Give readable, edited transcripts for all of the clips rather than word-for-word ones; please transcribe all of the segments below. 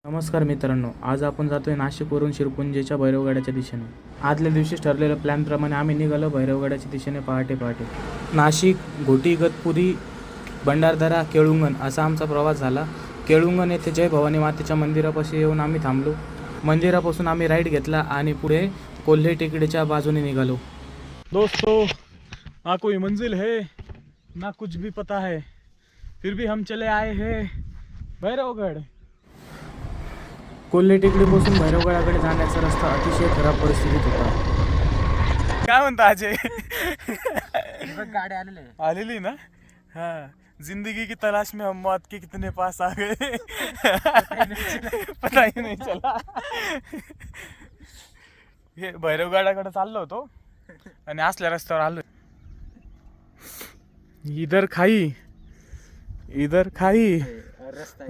नमस्कार मित्रांनो, आज आपण जातोय नाशिकवरून शिरपुंजीच्या भैरवगडाच्या दिशेने. आदल्या दिवशी ठरलेल्या प्लॅनप्रमाणे आम्ही निघालो भैरवगडाच्या दिशेने पहाटे. नाशिक, घोटी, इगतपुरी, भंडारदरा, केळुंगण असा आमचा प्रवास झाला. केळुंगण येथे जय भवानी मातेच्या मंदिरापाशी येऊन आम्ही थांबलो. मंदिरापासून आम्ही राईट घेतला आणि पुढे कोल्हे टेकडीच्या बाजूने निघालो. दोस्तों, ना कोई मंजिल है ना कुछ भी पता है, फिर भी हम चले आए हैं भैरवगड. कोल्हे टेकडीपासून भैरवगडाकडे जाण्याचा रस्ता अतिशय खराब परिस्थितीत होता. काय म्हणता अजय? गाड़ी आलेली ना. हाँ, जिंदगी की तलाश में हम मौत के कितने पास आ गए पता ही नहीं चला. हे भैरवगडाकडे चाललो होतो आणि असल्या रस्त्यावर आलो. इधर खाई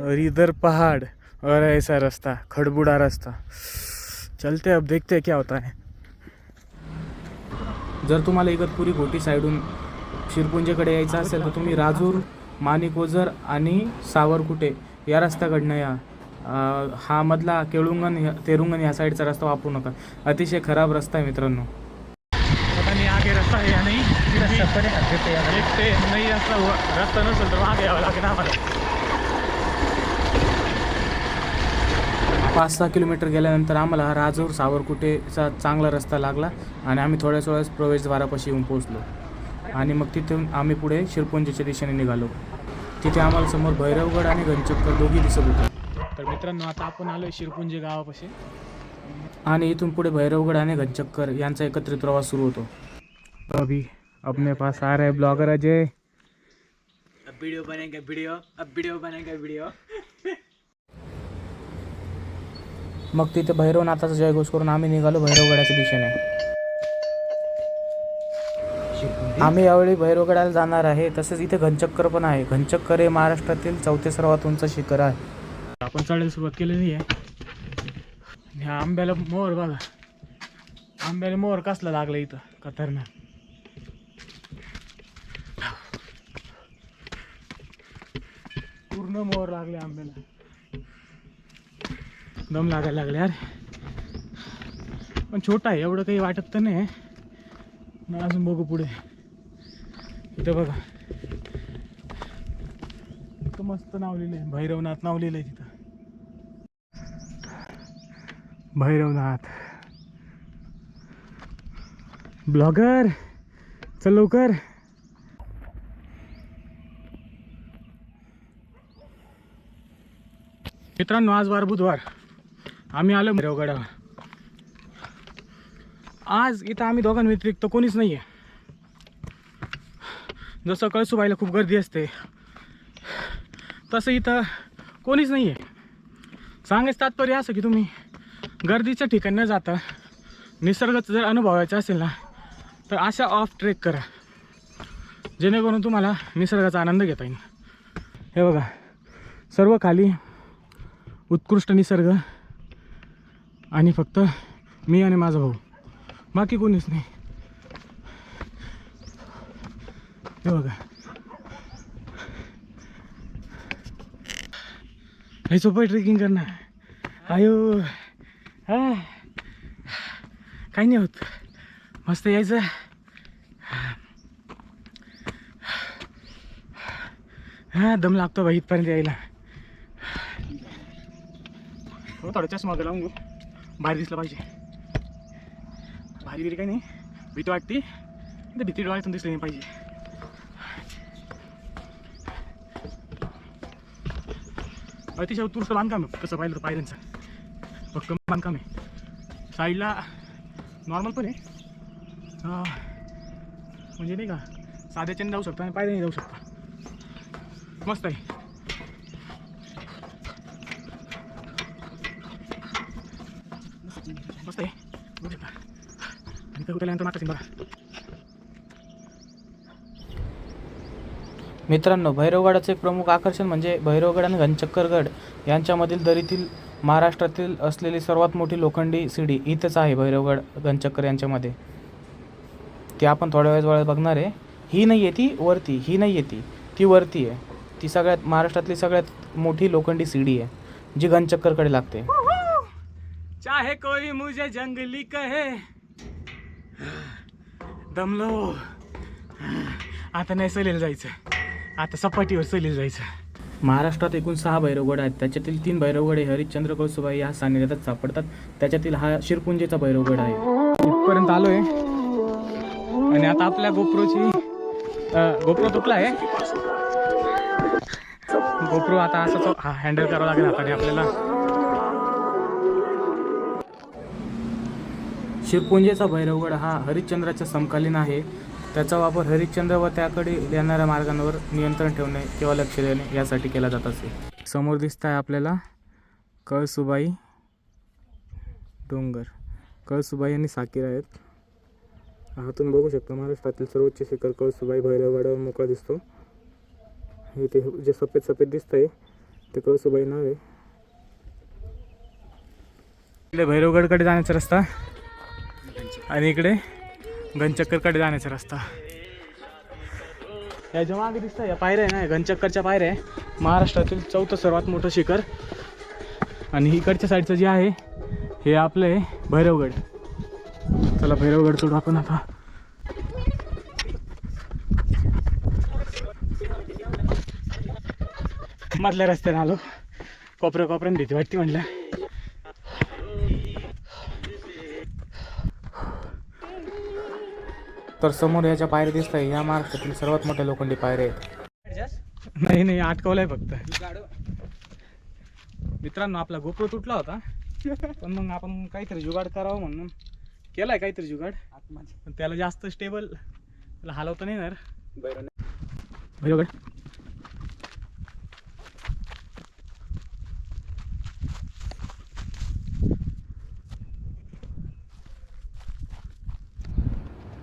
और इधर पहाड़ और ऐसा रास्ता, खड़बुड़ा रास्ता. चलते अब देखते हैं क्या होता है. जर तुम्हाला इगतपुरी घोटी साईडून शिरपुंजीकडे यायचं असेल तर तुम्ही राजूर, माणिकोजर आणि सावरकुटे या रस्त्याकडनं या. हा मधला केळुंगण, तेरुंगण या साईडचा रस्ता वापरू नका. अतिशय खराब रस्ता आहे मित्रांनो. पता नहीं आगे रास्ता है या नहीं. देखते नहीं, रास्ता नसेल तर मागे यावं लागेल आम्हाला. 5-6 किलोमीटर गेल्यानंतर आम्हाला हा राजूर सावरकुटेचा चांगला रस्ता लागला आणि आम्ही थोड्याच वेळास प्रवेशद्वारापाशी येऊन पोहोचलो. आणि मग तिथून आम्ही पुढे शिरपुंजीच्या दिशेने निघालो. तिथे आम्हाला समोर भैरवगड आणि घनचक्कर दोघी दिसत होते. तर मित्रांनो, आता आपण आलोय शिरपुंजी गावापाशी आणि इथून पुढे भैरवगड आणि घनचक्कर यांचा एकत्रित प्रवास सुरू होतो. अभी अपने पास आ रहे ब्लॉगर अजय. अब वीडियो बनेगा वीडियो. मग तिथे भैरवनाथाचा जयघोष करून आम्ही निघालो भैरवगडाच्या दिशेने. आम्ही यावेळी भैरवगडाला जाणार आहे. तसेच इथे घनचक्कर पण आहे. घनचक्कर हे महाराष्ट्रातील 4थे सर्वात उंच शिखर आहे. आपण चढायला सुरुवात केलेली आहे. ह्या आंब्याला मोहर बघा, आंब्याला मोहर कसला लागला इथं खतरनाक. पूर्ण मोहर लागले आंब्याला. दम लागायला लागले यार. पण छोटा आहे, एवढं काही वाटत तर नाही. अजून बघू पुढे. इथं बघा, इथं मस्त नाव लिहिलंय, भैरवनाथ नाव लिहिलंय तिथं. भैरवनाथ. ब्लॉगर चल लवकर. मित्रांनो, आज वार बुधवार. आम्ही आलो भैरवगडावर. आज इथं आम्ही दोघांव्यतिरिक्त कोणीच नाही आहे. जसं कळसुबाईला खूप गर्दी असते तसं इथं कोणीच नाही आहे. सांगायचं तात्पर्य असं की तुम्ही गर्दीच्या ठिकाणी न जाता निसर्गाचं जर अनुभवायचं असेल ना तर अशा ऑफ ट्रेक करा, जेणेकरून तुम्हाला निसर्गाचा आनंद घेता येईल. हे बघा, सर्व खाली उत्कृष्ट निसर्ग आणि फक्त मी आणि माझा भाऊ, बाकी कोणीच नाही. हे बघा, हे सोपं ट्रेकिंग करणं. आयो हा, काही नाही होत. मस्त यायचं. हा, दम लागतो बाई इथपर्यंत यायला. हो, थोडं चष्मा वगैरे लावून बाहेर दिसलं पाहिजे. भारी काही नाही, भीती वाटते. भीती डोळ्यातून दिसली नाही पाहिजे. अतिशय उत्कृष्ट बांधकाम आहे. कसं पाहिलं तर पायऱ्यांचं भक्कम बांधकाम आहे. साईडला नॉर्मल पण आहे, म्हणजे नाही का, साध्याच्याने जाऊ शकता आणि पायऱ्याने जाऊ शकता. मस्त आहे. मस्त आहे, बघू शकता. आणि ते उतरल्यानंतर मात्र बघा. मित्रांनो, भैरवगडाचे एक प्रमुख आकर्षण म्हणजे भैरवगड आणि घनचक्करगड यांच्यामधील दरीतील महाराष्ट्रातील असलेली सर्वात मोठी लोखंडी सीडी इथंच आहे. भैरवगड घनचक्कर यांच्यामध्ये ती आपण थोड्या वेळात बघणार आहे. ही नाही आहे ती वरती, ही नाही आहे ती वरती आहे. ती सगळ्यात महाराष्ट्रातली सगळ्यात मोठी लोखंडी सीडी आहे. जी गनचक्करकडे लागते. चाहे कोई मुझे जंगली कहे, दमलो. आता नाही सलील जायचं, आता सपाटीवर सलील जायचं. महाराष्ट्रात एकूण 6 भैरवगड आहेत. त्याच्यातील 3 भैरवगड हे हरिश्चंद्र कळसुबाई या सानिध्यात सापडतात. त्याच्यातील हा शिरपुंजेचा भैरवगड आहे. इथपर्यंत आलोय आणि आता आपल्या गोप्रो तुटला आहे. गोप्रो आता असं हँडल करावं लागेल हाताने आपल्याला. शिरपुंजेचा भैरवगड हा हरिश्चंद्राच्या समकालीन आहे. त्याचा वापर हरिश्चंद्र व त्याकडे येणाऱ्या मार्गांवर नियंत्रण ठेवणे किंवा लक्ष देणे यासाठी केला जात असे. समोर दिसत आहे आपल्याला कळसुबाई डोंगर. कळसुबाई आणि साकीर आहेत. हातून बघू शकता महाराष्ट्रातील सर्वोच्च शिखर कळसुबाई भैरवगडावर मोकळा दिसतो. हे ते जे सफेद सफेद दिसतंय ते कळसुबाई नाव आहे. इकडे भैरवगडकडे जाण्याचा रस्ता आणि इकडे गनचक्करकडे जाण्याचा रस्ता. या जेव्हा मागे दिसतं या पायऱ्या आहे ना, गनचक्करच्या पायऱ्या आहे. महाराष्ट्रातील 4थं सर्वात मोठं शिखर. आणि इकडच्या साईडचं जे आहे हे आपलं आहे भैरवगड. चला भैरवगड चढू आपण आता. मधल्या रस्त्याने आलो, कोपऱ्याने भीती वाटते म्हटलं. तर समोर याच्या पायऱ्या दिसत आहे. या महाराष्ट्रातील सर्वात मोठ्या लोखंडी पायऱ्या आहेत. नाही अटकवलंय फक्त. मित्रांनो आपला गोप्रो तुटला होता, पण मग आपण काहीतरी जुगाड करावं म्हणून केलाय काहीतरी जुगाड. पण त्याला जास्त स्टेबल त्याला हलवता नाही येणार. भैरवगड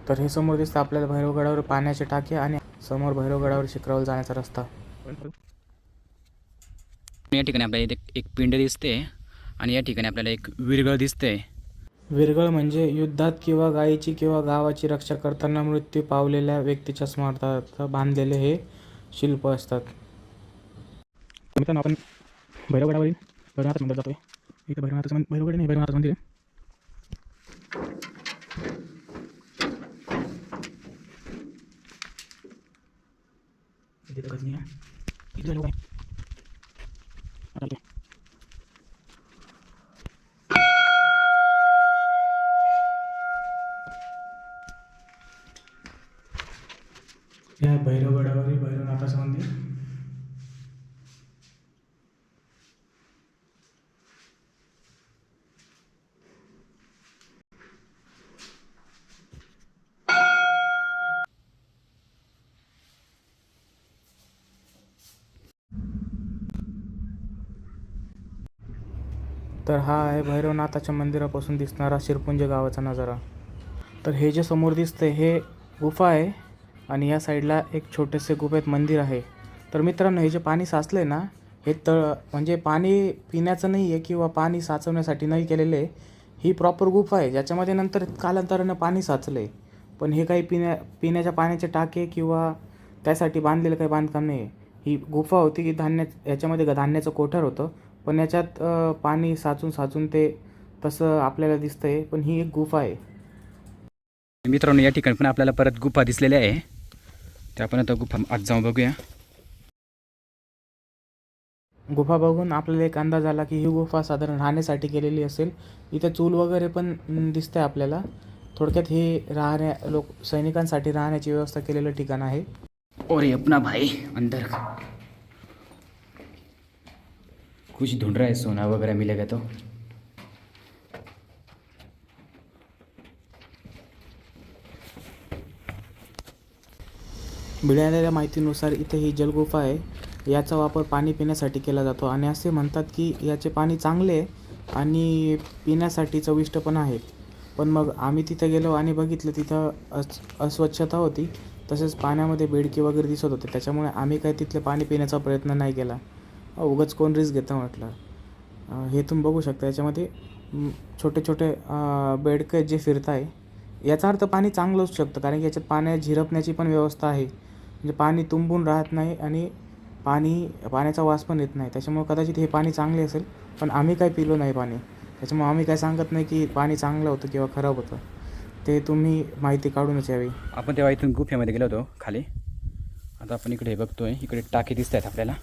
तर हे समोर दिसतं आपल्याला भैरवगडावर पाण्याचे टाके आणि समोर भैरवगडावर शिखरावर जाण्याचा रस्ता. या ठिकाणी आपल्याला एक पिंड दिसते आणि या ठिकाणी आपल्याला एक विरगळ दिसते. विरगळ म्हणजे युद्धात किंवा गायीची किंवा गावाची रक्षा करताना मृत्यू पावलेल्या व्यक्तीच्या स्मरणार्थ बांधलेले हे शिल्प असतात. मित्रांनो आपण भैरवगडावरील भैरवनाथ मंदिर जातोय. इथे भैरवगड नाही, भैरवनाथ मंदिर आहे. इथे लोक आहे. या भैरवगडावरील भैरवनाथाचं मंदिर. तर हा आहे भैरवनाथाच्या मंदिरापासून दिसणारा शिरपुंज गावाचा नजारा. तर हे जे समोर दिसतंय हे गुफा आहे आणि या साईडला एक छोटेसे गुफेत मंदिर आहे. तर मित्रांनो हे जे पाणी साचलं आहे ना, हे म्हणजे पाणी पिण्याचं नाही आहे किंवा पाणी साचवण्यासाठी नाही केलेलं आहे. ही प्रॉपर गुफा आहे ज्याच्यामध्ये नंतर कालांतरानं पाणी साचलं आहे. पण हे काही पिण्याच्या पाण्याचे टाके किंवा त्यासाठी बांधलेलं काही बांधकाम नाही आहे. ही गुफा होती की याच्यामध्ये धान्याचं कोठार होतं, पण याच्यात पाणी साचून ते तसं आपल्याला दिसतंय. पण ही एक गुफा आहे. मित्रांनो या ठिकाणी पण आपल्याला परत गुफा दिसलेली आहे. तर आपण आता गुफा आत जाऊन बघूया. गुफा बघून आपल्याला एक अंदाज आला की ही गुफा साधारण राहण्यासाठी केलेली असेल. इथे चूल वगैरे पण दिसते आपल्याला. थोडक्यात हे सैनिकांसाठी राहण्याची व्यवस्था केलेलं ठिकाण आहे. और ये अपना भाई अंदर कुछ ढूंढ रहा है, सोना वगैरह मिलेगा तो. मिळालेल्या माहितीनुसार इथे ही जलगुफा आहे. याचा वापर पाणी पिण्यासाठी केला जातो आणि असे म्हणतात की याचे पाणी चांगले आहे आणि पिण्यासाठी चविष्ट पण आहे. पण मग आम्ही तिथे गेलो आणि बघितलं तिथं अस्वच्छता होती, तसेच पाण्यामध्ये बेडके वगैरे दिसत होते. त्याच्यामुळे आम्ही काही तिथले पाणी पिण्याचा प्रयत्न नाही केला. उगाच कोण रिस्क घेतं म्हटलं. हे तुम्ही बघू शकता याच्यामध्ये छोटे छोटे बेडके जे फिरत आहे. याचा अर्थ पाणी चांगलं असू शकतं, कारण की याच्यात पाण्यात झिरपण्याची पण व्यवस्था आहे. म्हणजे पाणी तुंबून राहत नाही आणि पाण्याचा वास पण येत नाही. त्याच्यामुळे कदाचित हे पाणी चांगले असेल. पण आम्ही काय पिलो नाही पाणी, त्याच्यामुळे आम्ही काय सांगत नाही की पाणी चांगलं होतं किंवा खराब होतं. ते तुम्ही माहिती काढूनच यावी. आपण तेव्हा इथून गुफेमध्ये गेलो होतो खाली. आता आपण इकडे बघतोय, इकडे टाकी दिसत आहेत आपल्याला.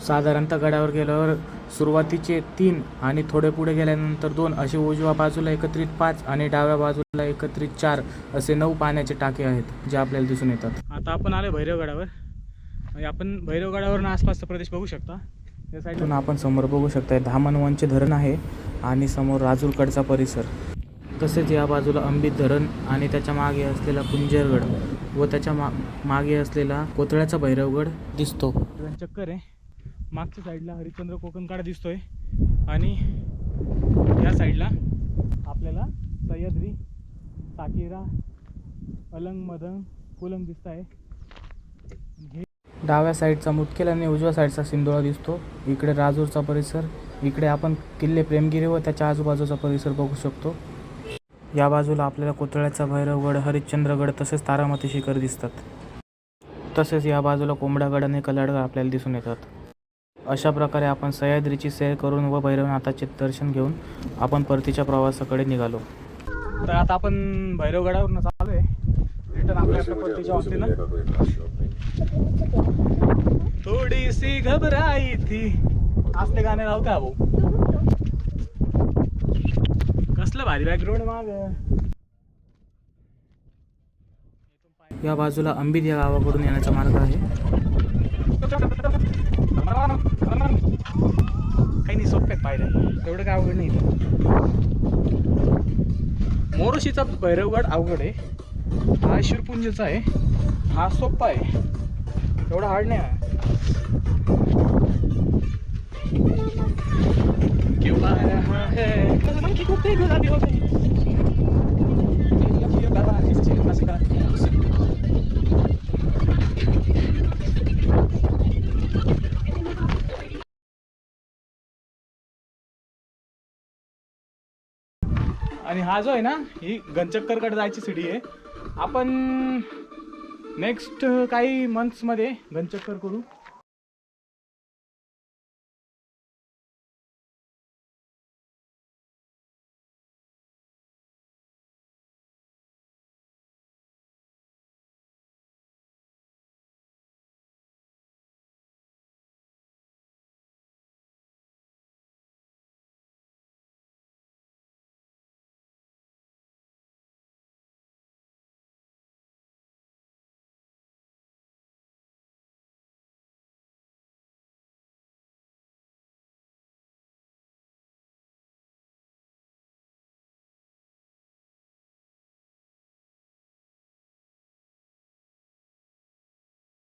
साधारणतः गडावर गेल्यावर सुरुवातीचे 3 आणि थोडे पुढे गेल्यानंतर 2 असे उजव्या बाजूला एकत्रित 5 आणि डाव्या बाजूला एकत्रित 4 असे 9 पाण्याचे टाके आहेत जे आपल्याला दिसून येतात. आता आपण आलो भैरवगडावर. म्हणजे आपण भैरवगडावरून आसपासचा प्रदेश बघू शकता. त्या इथून साईडला आपण समोर बघू शकता धामणवनचे धरण आहे आणि समोर राजूरकडचा परिसर. तसेच या बाजूला अंबित धरण आणि त्याच्या मागे असलेला कुंजरगड व त्याच्या मागे असलेला कोथळ्याचा भैरवगड दिसतो. चक्कर आहे. मागच्या साईडला हरिश्चंद्र कोकणकाडा दिसतोय आणि या साईडला आपल्याला सह्याद्री, साकेरा, अलंग, मदंग, कुलंग दिसत आहे. डाव्या साईडचा मुतखेल आणि उजव्या साईडचा सिंधुळा दिसतो. इकडे राजूरचा परिसर, इकडे आपण किल्ले प्रेमगिरी व त्याच्या आजूबाजूचा परिसर बघू शकतो. या बाजूला आपल्याला कोथळ्याचा भैरवगड, हरिश्चंद्रगड तसेच तारामती शिखर दिसतात. तसेच या बाजूला कोंबडागड आणि कलाडगड आपल्याला दिसून येतात. अशा प्रकारे आपण सह्याद्रीची सैर करून व भैरवनाथाचे दर्शन घेऊन आपण परतीच्या प्रवासाकडे निघालो. तर आता आपण भैरवगडावरून चालू आहे रिटर्न आपल्या परतीच्या वाटेला. थोडीशी घबराई थी असले गाणे लावते हा भाऊ. कसलं भारी बॅकग्राऊंड माग. या बाजूला अंबित या गावाकडून येण्याचा मार्ग आहे. काही नाही, सोप्यात पाहिजे तेवढं काय अवघड नाही. मोरोशीचा भैरवगड अवघड आहे, हा शिरपुंजीचा आहे, हा सोप्पा आहे, एवढा हार्ड नाही आहे. आणि हा जो आहे ना, ही गंचक्करकडे जायची सिटी आहे. आपण नेक्स्ट काही मंथ्समध्ये गंचक्कर करू.